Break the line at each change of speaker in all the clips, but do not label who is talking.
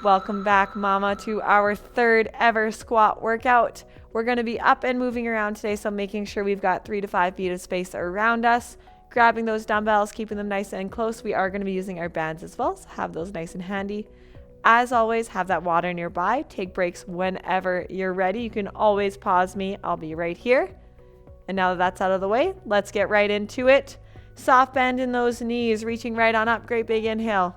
Welcome back, Mama, to our third ever squat workout. We're going to be up and moving around today, so making sure we've got 3 to 5 feet of space around us. Grabbing those dumbbells, keeping them nice and close. We are going to be using our bands as well, so have those nice and handy. As always, have that water nearby. Take breaks whenever you're ready. You can always pause me. I'll be right here. And now that that's out of the way, let's get right into it. Soft bend in those knees, reaching right on up. Great big inhale.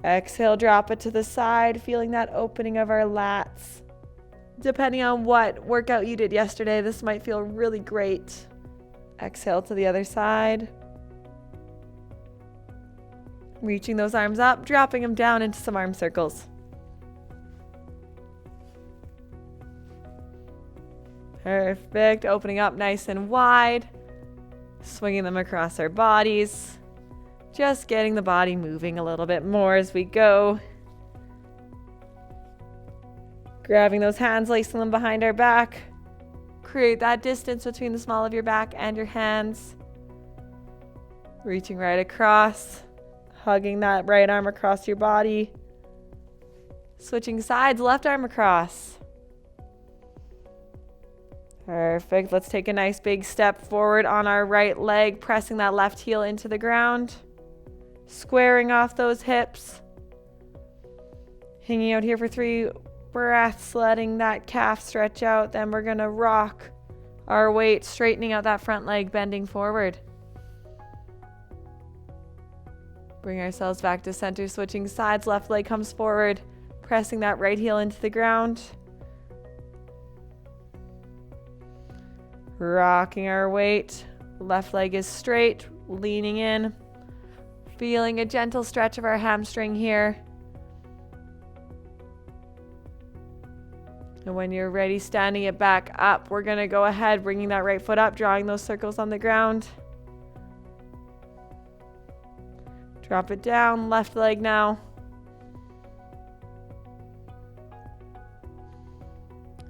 Exhale, drop it to the side, feeling that opening of our lats. Depending on what workout you did yesterday, this might feel really great. Exhale to the other side. Reaching those arms up, dropping them down into some arm circles. Perfect. Opening up nice and wide. Swinging them across our bodies. Just getting the body moving a little bit more as we go. Grabbing those hands, lacing them behind our back. Create that distance between the small of your back and your hands. Reaching right across. Hugging that right arm across your body. Switching sides, left arm across. Perfect. Let's take a nice big step forward on our right leg, pressing that left heel into the ground. Squaring off those hips. Hanging out here for 3 breaths, letting that calf stretch out. Then we're going to rock our weight, straightening out that front leg, bending forward. Bring ourselves back to center, switching sides. Left leg comes forward, pressing that right heel into the ground. Rocking our weight. Left leg is straight, leaning in. Feeling a gentle stretch of our hamstring here. And when you're ready, standing it back up, we're going to go ahead, bringing that right foot up, drawing those circles on the ground. Drop it down, left leg now.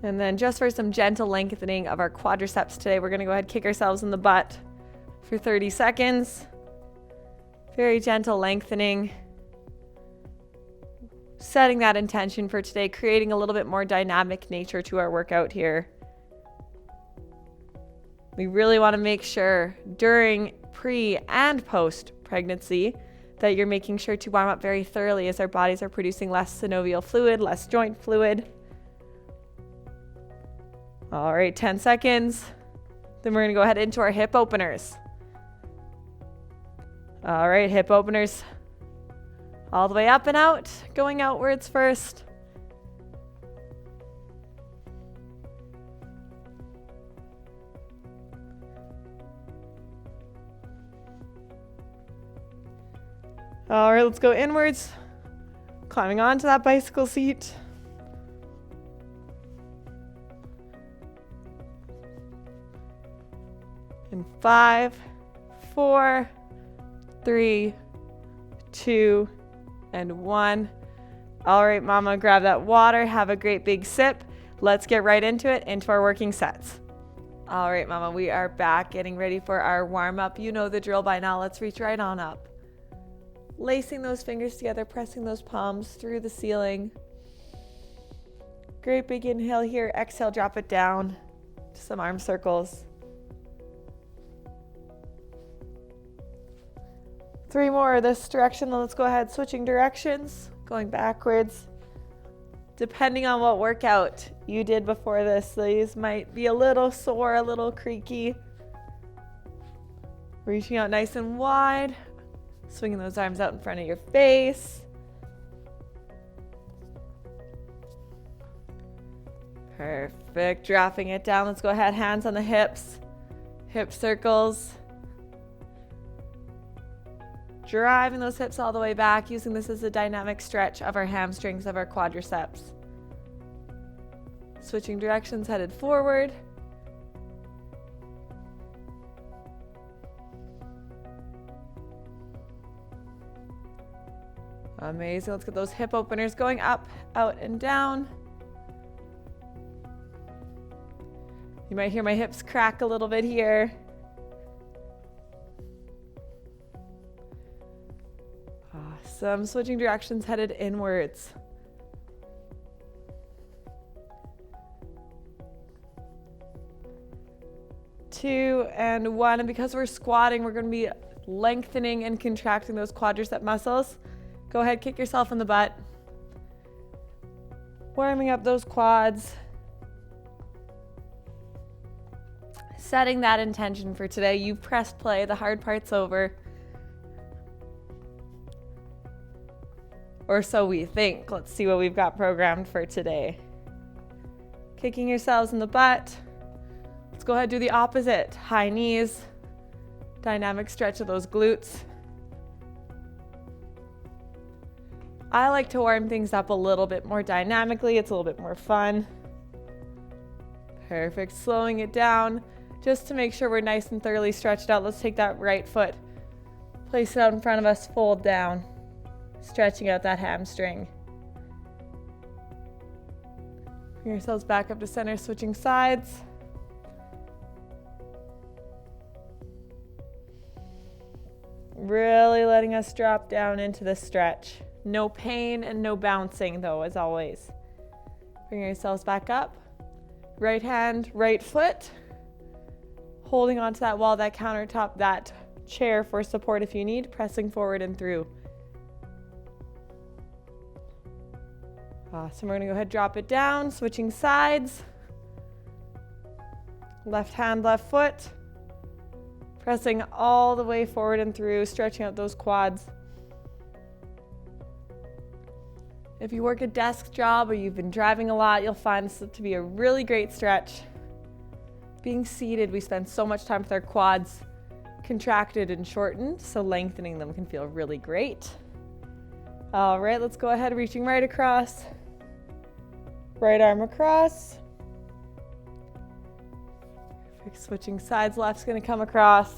And then just for some gentle lengthening of our quadriceps today, we're going to go ahead and kick ourselves in the butt for 30 seconds. Very gentle lengthening. Setting that intention for today, creating a little bit more dynamic nature to our workout here. We really want to make sure during pre and post pregnancy that you're making sure to warm up very thoroughly as our bodies are producing less synovial fluid, less joint fluid. All right, 10 seconds. Then we're going to go ahead into our hip openers. All right, hip openers. All the way up and out, going outwards first. All right, let's go inwards. Climbing onto that bicycle seat. In 5, 4, 3, 2, and 1. All right, Mama, grab that water. Have a great big sip. Let's get right into it, into our working sets. All right, Mama, we are back getting ready for our warm-up. You know the drill by now. Let's reach right on up. Lacing those fingers together, pressing those palms through the ceiling. Great big inhale here. Exhale, drop it down to some arm circles. 3 more this direction. Then let's go ahead, switching directions, going backwards. Depending on what workout you did before this, these might be a little sore, a little creaky. Reaching out nice and wide, swinging those arms out in front of your face. Perfect. Dropping it down. Let's go ahead, hands on the hips, hip circles. Driving those hips all the way back, using this as a dynamic stretch of our hamstrings, of our quadriceps. Switching directions, headed forward. Amazing. Let's get those hip openers going up, out, and down. You might hear my hips crack a little bit here. Awesome. Switching directions, headed inwards. 2 and 1. And because we're squatting, we're going to be lengthening and contracting those quadricep muscles. Go ahead, kick yourself in the butt. Warming up those quads. Setting that intention for today. You've pressed play. The hard part's over. Or so we think. Let's see what we've got programmed for today. Kicking yourselves in the butt. Let's go ahead and do the opposite. High knees. Dynamic stretch of those glutes. I like to warm things up a little bit more dynamically. It's a little bit more fun. Perfect. Slowing it down just to make sure we're nice and thoroughly stretched out. Let's take that right foot. Place it out in front of us. Fold down. Stretching out that hamstring. Bring yourselves back up to center, switching sides. Really letting us drop down into the stretch. No pain and no bouncing though, as always. Bring yourselves back up. Right hand, right foot. Holding onto that wall, that countertop, that chair for support if you need. Pressing forward and through. Awesome. We're going to go ahead, drop it down, switching sides. Left hand, left foot. Pressing all the way forward and through, stretching out those quads. If you work a desk job or you've been driving a lot, you'll find this to be a really great stretch. Being seated, we spend so much time with our quads contracted and shortened, so lengthening them can feel really great. All right, let's go ahead, reaching right across. Right arm across. Switching sides, left's going to come across.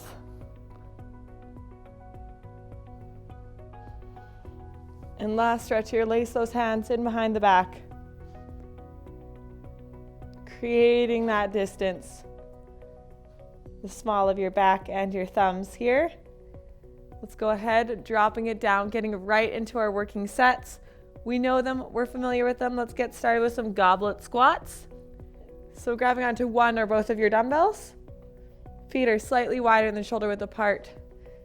And last stretch here, lace those hands in behind the back. Creating that distance. The small of your back and your thumbs here. Let's go ahead, dropping it down, getting right into our working sets. We know them, we're familiar with them. Let's get started with some goblet squats. So grabbing onto one or both of your dumbbells. Feet are slightly wider than shoulder width apart.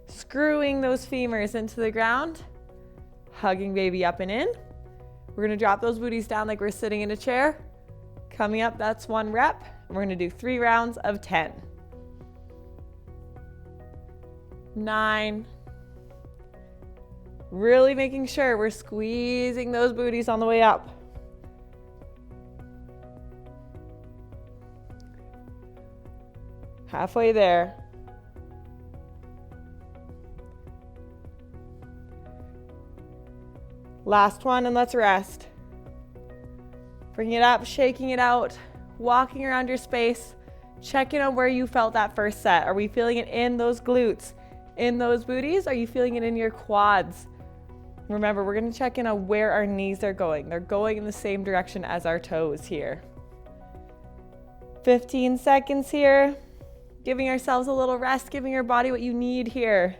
Screwing those femurs into the ground. Hugging baby up and in. We're going to drop those booties down like we're sitting in a chair. Coming up, that's 1 rep. And we're going to do 3 rounds of 10. 9. Really making sure we're squeezing those booties on the way up. Halfway there. Last one, and let's rest. Bring it up, shaking it out, walking around your space, checking on where you felt that first set. Are we feeling it in those glutes, in those booties? Are you feeling it in your quads? Remember, we're going to check in on where our knees are going. They're going in the same direction as our toes here. 15 seconds here. Giving ourselves a little rest, giving your body what you need here.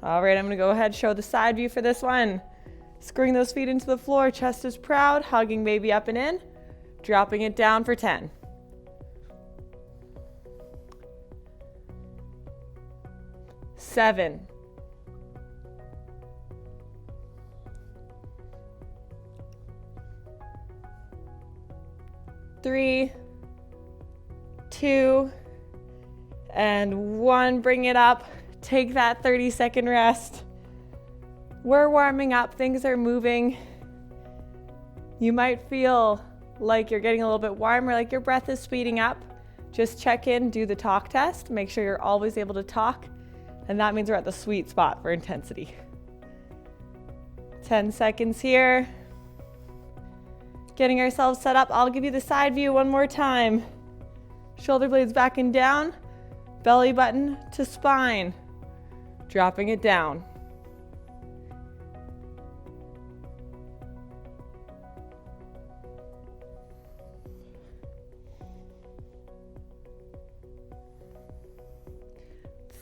All right, I'm going to go ahead and show the side view for this one. Screwing those feet into the floor, chest is proud, hugging baby up and in, dropping it down for 10. 7. 3, 2, and 1. Bring it up. Take that 30-second rest. We're warming up. Things are moving. You might feel like you're getting a little bit warmer, like your breath is speeding up. Just check in, do the talk test. Make sure you're always able to talk. And that means we're at the sweet spot for intensity. 10 seconds here. Getting ourselves set up. I'll give you the side view one more time. Shoulder blades back and down. Belly button to spine. Dropping it down.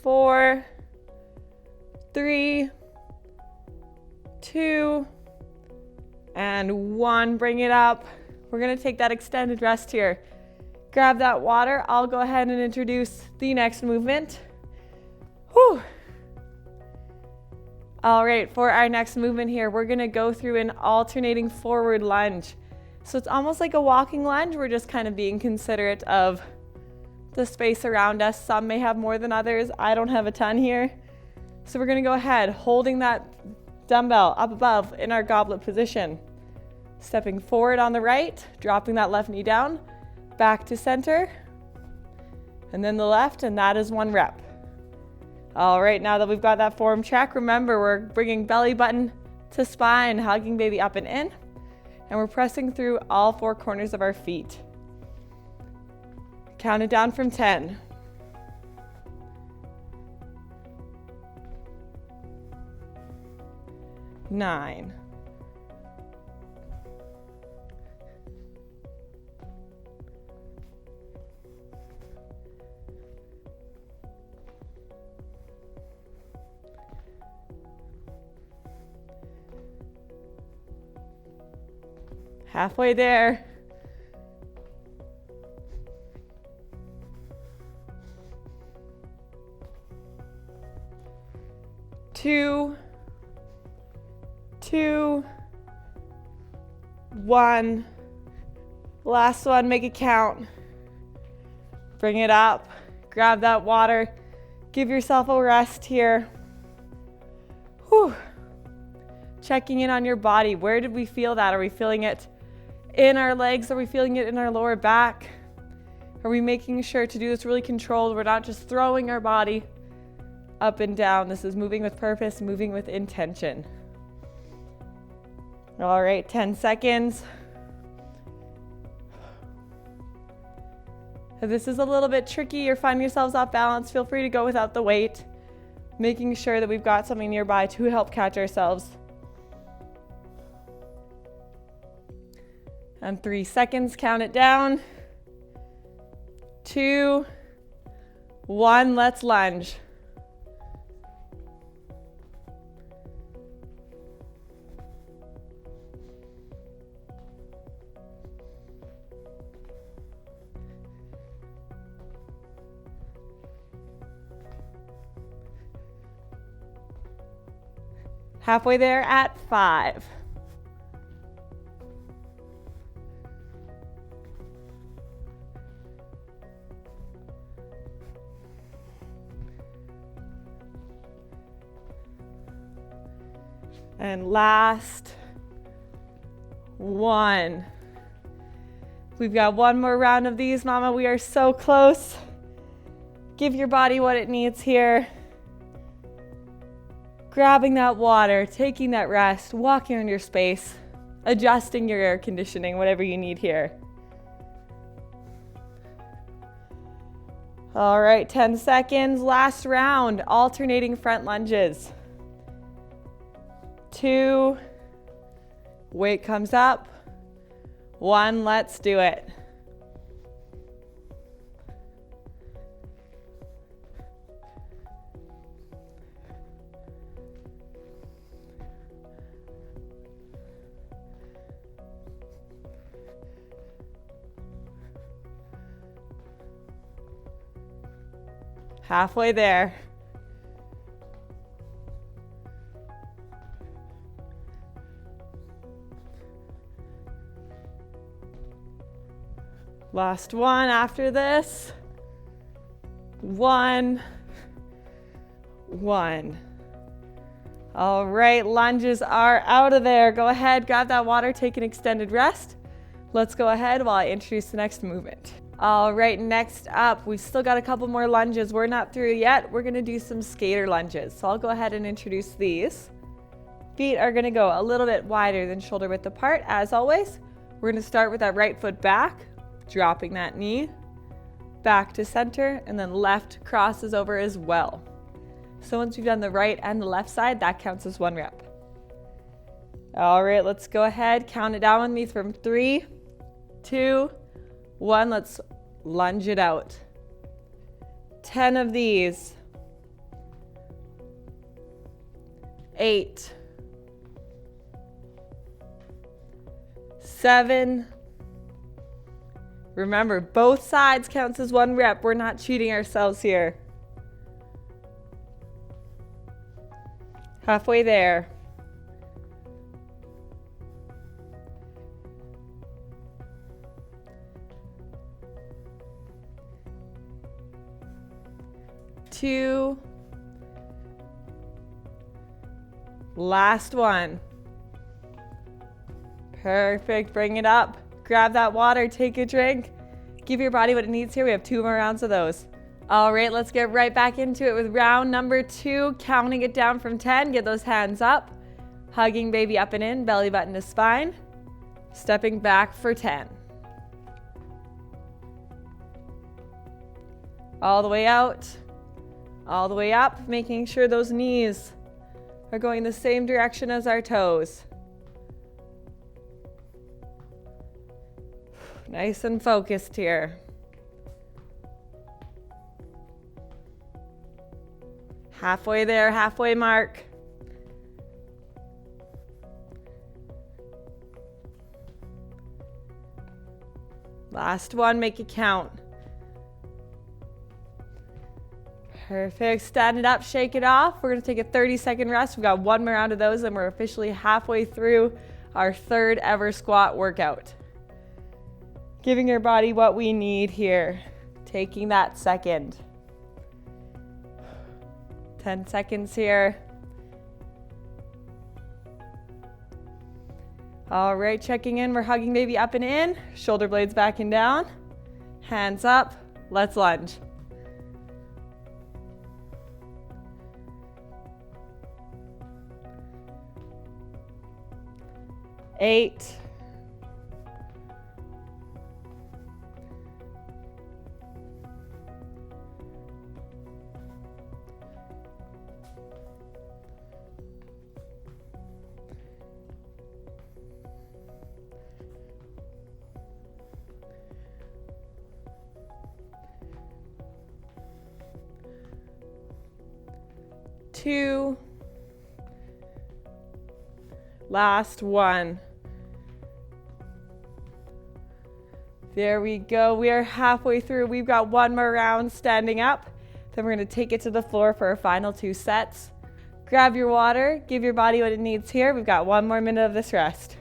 Four, 3, 2, and 1. Bring it up. We're going to take that extended rest here. Grab that water. I'll go ahead and introduce the next movement. Whew. All right, for our next movement here, we're going to go through an alternating forward lunge. So it's almost like a walking lunge. We're just kind of being considerate of the space around us. Some may have more than others. I don't have a ton here. So we're going to go ahead, holding that dumbbell up above in our goblet position. Stepping forward on the right, dropping that left knee down, back to center, and then the left, and that is 1 rep. All right, now that we've got that form check, remember we're bringing belly button to spine, hugging baby up and in, and we're pressing through all 4 corners of our feet. Count it down from 10. 9. 1/2 there. 2, 2, 1. Last one, make it count. Bring it up, grab that water, give yourself a rest here. Whew. Checking in on your body. Where did we feel that? Are we feeling it in our legs? Are we feeling it in our lower back? Are we making sure to do this really controlled? We're not just throwing our body up and down. This is moving with purpose, moving with intention. All right, 10 seconds. If this is a little bit tricky, you're finding yourselves off balance, feel free to go without the weight, making sure that we've got something nearby to help catch ourselves. And 3 seconds, count it down. 2, 1, let's lunge. Halfway there at 5. 1. Last 1. We've got 1 more round of these, Mama. We are so close. Give your body what it needs here. Grabbing that water, taking that rest, walking on your space, adjusting your air conditioning, whatever you need here. All right, 10 seconds. Last round, alternating front lunges. 2, weight comes up. 1, let's do it. Halfway there. Last one after this. 1, 1. All right, lunges are out of there. Go ahead, grab that water, take an extended rest. Let's go ahead while I introduce the next movement. All right, next up, we've still got a couple more lunges. We're not through yet. We're gonna do some skater lunges. So I'll go ahead and introduce these. Feet are gonna go a little bit wider than shoulder width apart, as always. We're gonna start with that right foot back, dropping that knee, back to center, and then left crosses over as well. So once you've done the right and the left side, that counts as 1 rep. All right, let's go ahead, count it down with me from 3, 2, 1, let's lunge it out. 10 of these. 8, 7. Remember, both sides counts as 1 rep. We're not cheating ourselves here. Halfway there. 2. Last one. Perfect. Bring it up. Grab that water. Take a drink. Give your body what it needs here. We have 2 more rounds of those. All right, let's get right back into it with round number 2. Counting it down from 10. Get those hands up. Hugging baby up and in. Belly button to spine. Stepping back for 10. All the way out. All the way up. Making sure those knees are going the same direction as our toes. Nice and focused here. Halfway there, halfway mark. Last one, make it count. Perfect. Stand it up, shake it off. We're going to take a 30-second rest. We've got 1 more round of those, and we're officially halfway through our 3rd ever squat workout. Giving your body what we need here. Taking that second. 10 seconds here. All right, checking in. We're hugging baby up and in. Shoulder blades back and down. Hands up. Let's lunge. 8. 2. Last one. There we go. We are halfway through. We've got 1 more round standing up. Then we're going to take it to the floor for our final 2 sets. Grab your water. Give your body what it needs here. We've got 1 more minute of this rest.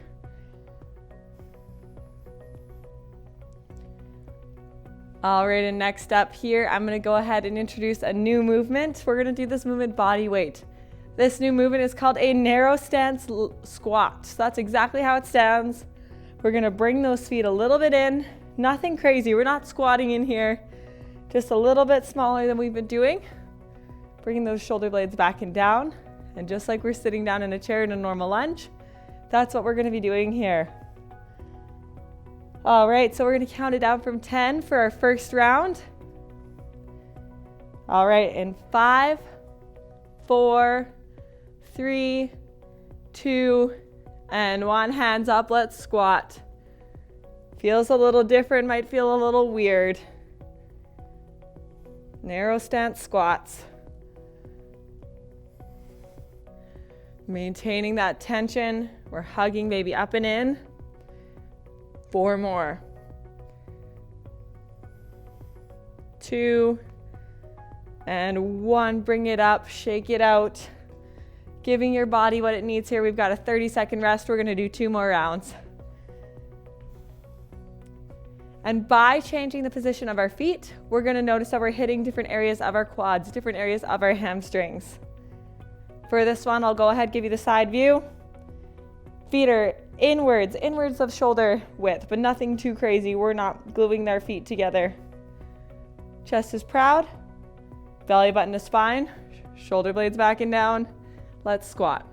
All right, and next up here, I'm going to go ahead and introduce a new movement. We're going to do this movement body weight. This new movement is called a narrow stance squat. So that's exactly how it stands. We're going to bring those feet a little bit in. Nothing crazy. We're not squatting in here. Just a little bit smaller than we've been doing. Bringing those shoulder blades back and down. And just like we're sitting down in a chair in a normal lunge, that's what we're going to be doing here. All right, so we're going to count it down from 10 for our first round. All right, in 5, 4, 3, 2, and 1. Hands up, let's squat. Feels a little different, might feel a little weird. Narrow stance squats. Maintaining that tension. We're hugging baby up and in. 4 more. 2 and 1. Bring it up, shake it out. Giving your body what it needs here. We've got a 30-second rest. We're going to do 2 more rounds. And by changing the position of our feet, we're going to notice that we're hitting different areas of our quads, different areas of our hamstrings. For this one, I'll go ahead and give you the side view. Feet are inwards of shoulder width, but nothing too crazy. We're not gluing their feet together. Chest is proud. Belly button to spine. Shoulder blades back and down. Let's squat.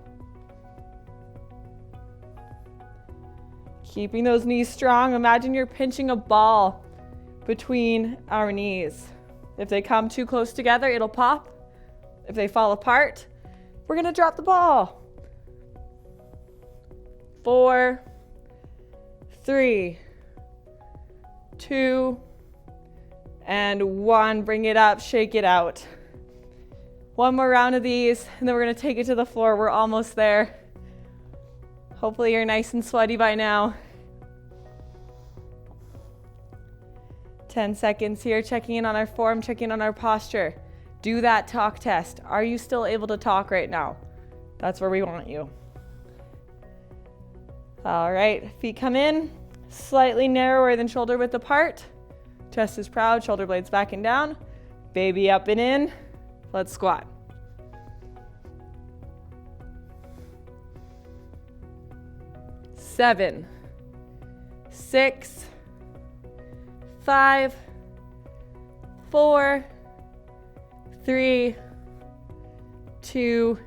Keeping those knees strong. Imagine you're pinching a ball between our knees. If they come too close together, it'll pop. If they fall apart, we're going to drop the ball. 4, 3, 2, and 1. Bring it up, shake it out. One more round of these, and then we're gonna take it to the floor. We're almost there. Hopefully you're nice and sweaty by now. 10 seconds here, checking in on our form, checking on our posture. Do that talk test. Are you still able to talk right now? That's where we want you. All right, feet come in, slightly narrower than shoulder width apart. Chest is proud, shoulder blades back and down. Baby up and in. Let's squat. Seven, 6, 5, 4, 3, 2,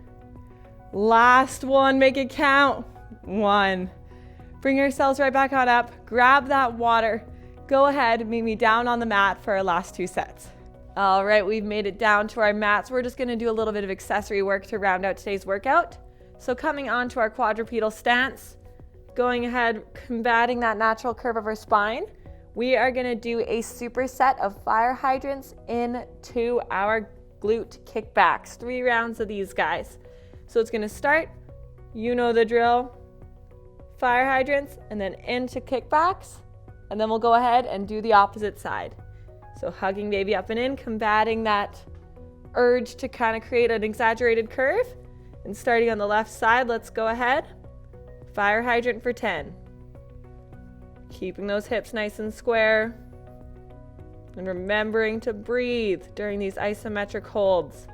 last one, make it count. 1. Bring yourselves right back on up, grab that water. Go ahead, meet me down on the mat for our last 2 sets. All right, we've made it down to our mats. We're just gonna do a little bit of accessory work to round out today's workout. So coming onto our quadrupedal stance, going ahead, combating that natural curve of our spine, we are gonna do a superset of fire hydrants into our glute kickbacks. 3 rounds of these guys. So it's gonna start, you know the drill, fire hydrants, and then into kickbacks. And then we'll go ahead and do the opposite side. So hugging baby up and in, combating that urge to kind of create an exaggerated curve. And starting on the left side, let's go ahead. Fire hydrant for 10. Keeping those hips nice and square. And remembering to breathe during these isometric holds.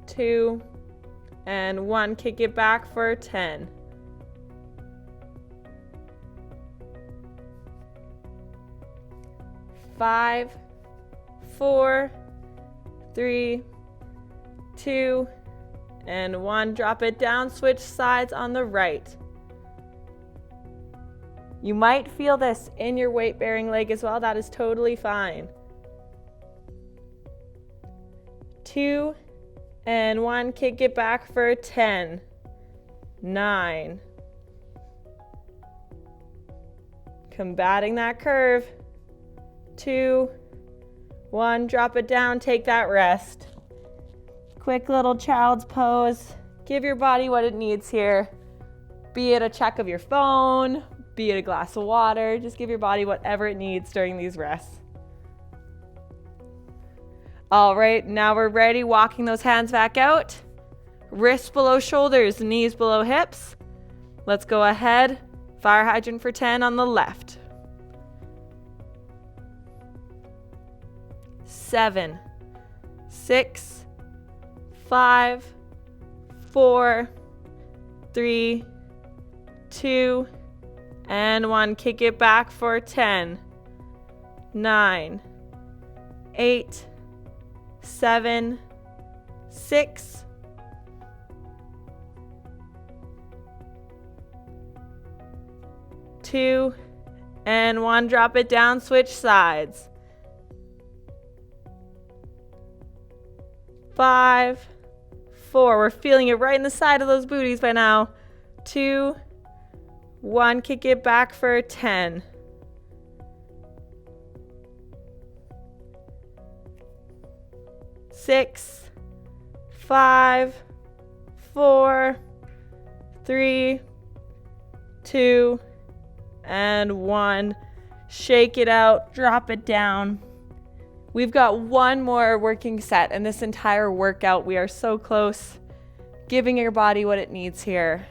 2 and 1, kick it back for 10. 5, 4, 3, 2, and 1. Drop it down, switch sides on the right. You might feel this in your weight-bearing leg as well. That is totally fine. 2 and 1, kick it back for 10, 9. Combating that curve. 2, 1, drop it down, take that rest. Quick little child's pose. Give your body what it needs here. Be it a check of your phone, be it a glass of water, just give your body whatever it needs during these rests. All right, now we're ready, walking those hands back out. Wrists below shoulders, knees below hips. Let's go ahead. Fire hydrant for 10 on the left. 7, 6, 5, 4, 3, 2, and 1. Kick it back for 10, 9, 8, 7, 6, 2, and 1. Drop it down, switch sides. 5, 4, we're feeling it right in the side of those booties by now. 2, 1, kick it back for 10. 6, 5, 4, 3, 2, and 1. Shake it out, drop it down. We've got one more working set in this entire workout. We are so close. Giving your body what it needs here.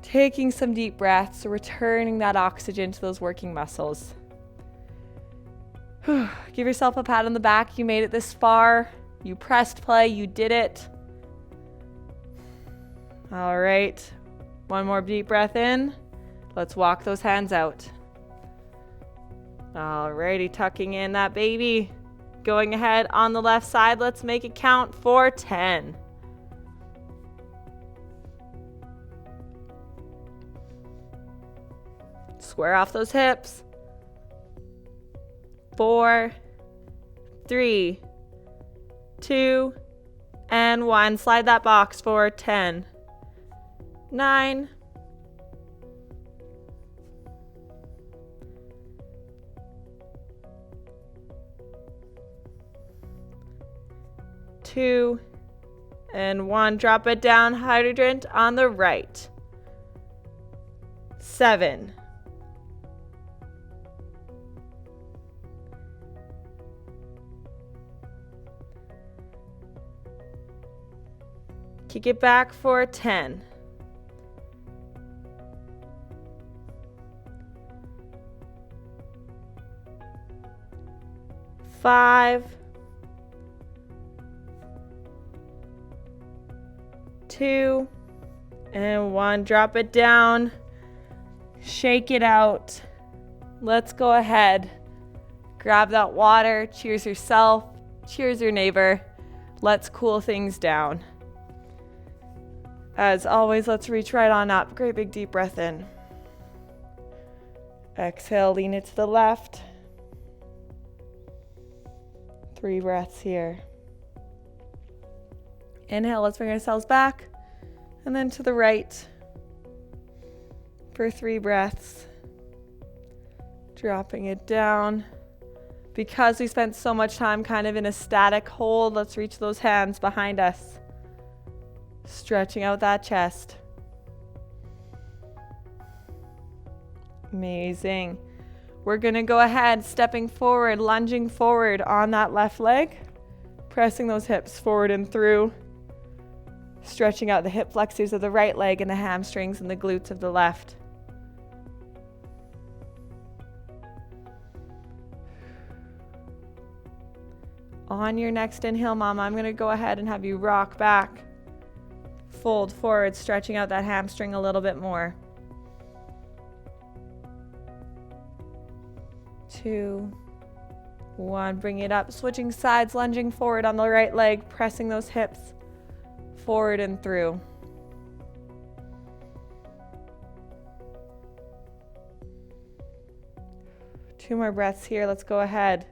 Taking some deep breaths, returning that oxygen to those working muscles. Give yourself a pat on the back. You made it this far. You pressed play. You did it. All right. One more deep breath in. Let's walk those hands out. Alrighty, tucking in that baby. Going ahead on the left side, let's make it count for 10. Square off those hips. 4, 3, 2, and 1. Slide that box for 10, 9, 8, 2, and 1. Drop it down, hydrant on the right. 7. 'Kick it back for 10. 5. 2, and 1. Drop it down. Shake it out. Let's go ahead. Grab that water. Cheers yourself. Cheers your neighbor. Let's cool things down. As always, let's reach right on up. Great big deep breath in. Exhale, lean it to the left. 3 breaths here. Inhale, let's bring ourselves back. And then to the right for 3 breaths. Dropping it down. Because we spent so much time kind of in a static hold, let's reach those hands behind us. Stretching out that chest. Amazing. We're going to go ahead, stepping forward, lunging forward on that left leg. Pressing those hips forward and through. Stretching out the hip flexors of the right leg and the hamstrings and the glutes of the left. On your next inhale, mama, I'm going to go ahead and have you rock back. Fold forward, stretching out that hamstring a little bit more. 2, 1, bring it up. Switching sides, lunging forward on the right leg, pressing those hips forward and through. Two more breaths here. Let's go ahead.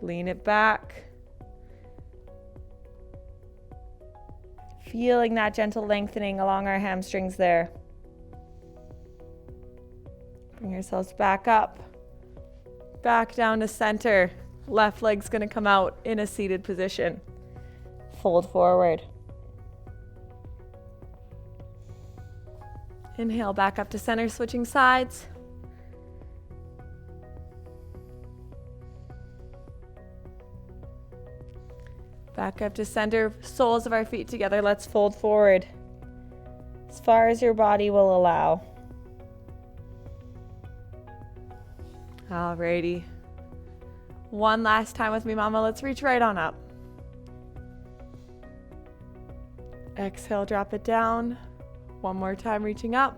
Lean it back. Feeling that gentle lengthening along our hamstrings there. Bring yourselves back up. Back down to center. Left leg's going to come out in a seated position. Fold forward. Inhale, back up to center, switching sides. Back up to center, soles of our feet together. Let's fold forward as far as your body will allow. Alrighty. One last time with me, mama. Let's reach right on up. Exhale, drop it down. One more time, reaching up.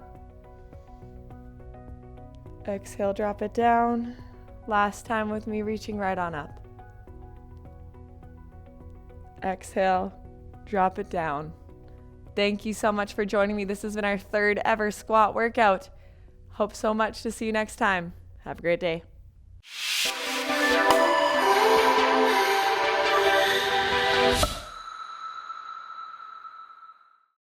Exhale, drop it down. Last time with me, reaching right on up. Exhale, drop it down. Thank you so much for joining me. This has been our 3rd ever squat workout. Hope so much to see you next time. Have a great day.